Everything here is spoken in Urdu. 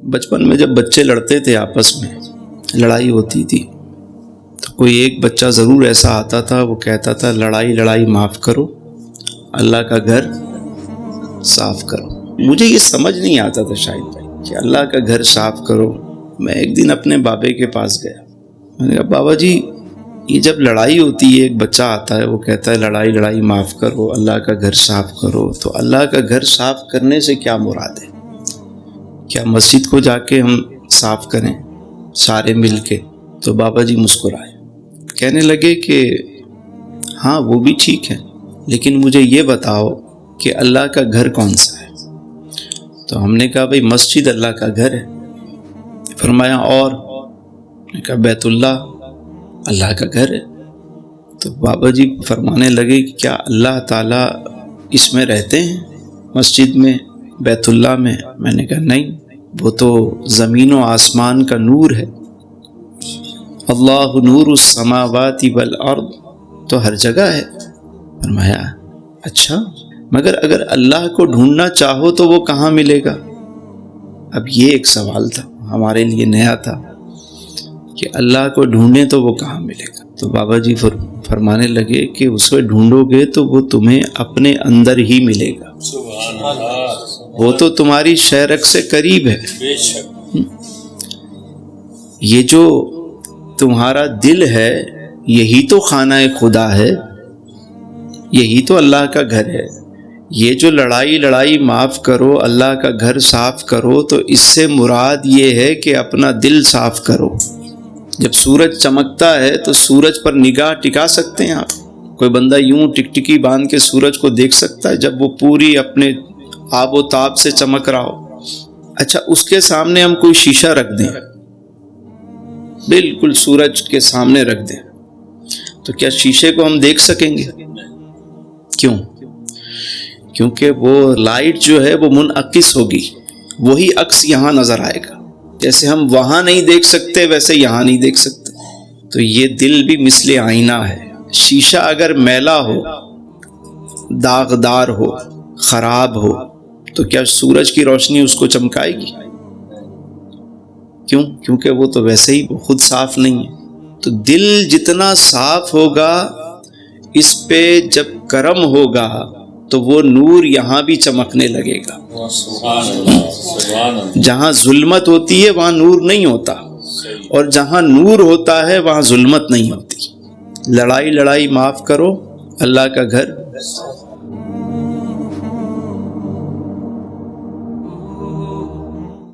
بچپن میں جب بچے لڑتے تھے آپس میں، لڑائی ہوتی تھی، تو کوئی ایک بچہ ضرور ایسا آتا تھا، وہ کہتا تھا لڑائی لڑائی معاف کرو، اللہ کا گھر صاف کرو۔ مجھے یہ سمجھ نہیں آتا تھا شاہد بھائی کہ اللہ کا گھر صاف کرو۔ میں ایک دن اپنے بابے کے پاس گیا، میں نے کہا بابا جی یہ جب لڑائی ہوتی ہے، ایک بچہ آتا ہے وہ کہتا ہے لڑائی لڑائی معاف کرو، اللہ کا گھر صاف کرو، تو اللہ کا گھر صاف کرنے سے کیا مراد ہے؟ کیا مسجد کو جا کے ہم صاف کریں سارے مل کے؟ تو بابا جی مسکرائے، کہنے لگے کہ ہاں وہ بھی ٹھیک ہے، لیکن مجھے یہ بتاؤ کہ اللہ کا گھر کون سا ہے؟ تو ہم نے کہا بھئی مسجد اللہ کا گھر ہے۔ فرمایا اور؟ میں نے کہا بیت اللہ اللہ کا گھر ہے۔ تو بابا جی فرمانے لگے کہ کیا اللہ تعالیٰ اس میں رہتے ہیں، مسجد میں، بیت اللہ میں؟ میں نے کہا نہیں، وہ تو زمین و آسمان کا نور ہے، اللہ نور السماوات والارض، تو ہر جگہ ہے۔ فرمایا اچھا، مگر اگر اللہ کو ڈھونڈنا چاہو تو وہ کہاں ملے گا؟ اب یہ ایک سوال تھا ہمارے لیے، نیا تھا کہ اللہ کو ڈھونڈیں تو وہ کہاں ملے گا؟ تو بابا جی فرمانے لگے کہ اسے ڈھونڈو گے تو وہ تمہیں اپنے اندر ہی ملے گا، وہ تو تمہاری شہرک سے قریب ہے۔ یہ جو تمہارا دل ہے یہی تو خانہ خدا ہے، یہی تو اللہ کا گھر ہے۔ یہ جو لڑائی لڑائی معاف کرو، اللہ کا گھر صاف کرو، تو اس سے مراد یہ ہے کہ اپنا دل صاف کرو۔ جب سورج چمکتا ہے تو سورج پر نگاہ ٹکا سکتے ہیں آپ؟ کوئی بندہ یوں ٹکٹکی باندھ کے سورج کو دیکھ سکتا ہے جب وہ پوری اپنے آب و تاب سے چمک رہا ہو؟ اچھا اس کے سامنے ہم کوئی شیشہ رکھ دیں، بالکل سورج کے سامنے رکھ دیں، تو کیا شیشے کو ہم دیکھ سکیں گے؟ کیوں؟ کیونکہ وہ لائٹ جو ہے وہ منعکس ہوگی، وہی عکس یہاں نظر آئے گا۔ جیسے ہم وہاں نہیں دیکھ سکتے ویسے یہاں نہیں دیکھ سکتے۔ تو یہ دل بھی مثل آئینہ ہے۔ شیشہ اگر میلا ہو، داغدار ہو، خراب ہو، تو کیا سورج کی روشنی اس کو چمکائے گی؟ کیوں؟ کیونکہ وہ تو ویسے ہی خود صاف نہیں ہے۔ تو دل جتنا صاف ہوگا، اس پہ جب کرم ہوگا تو وہ نور یہاں بھی چمکنے لگے گا۔ جہاں ظلمت ہوتی ہے وہاں نور نہیں ہوتا، اور جہاں نور ہوتا ہے وہاں ظلمت نہیں ہوتی۔ لڑائی لڑائی معاف کرو، اللہ کا گھر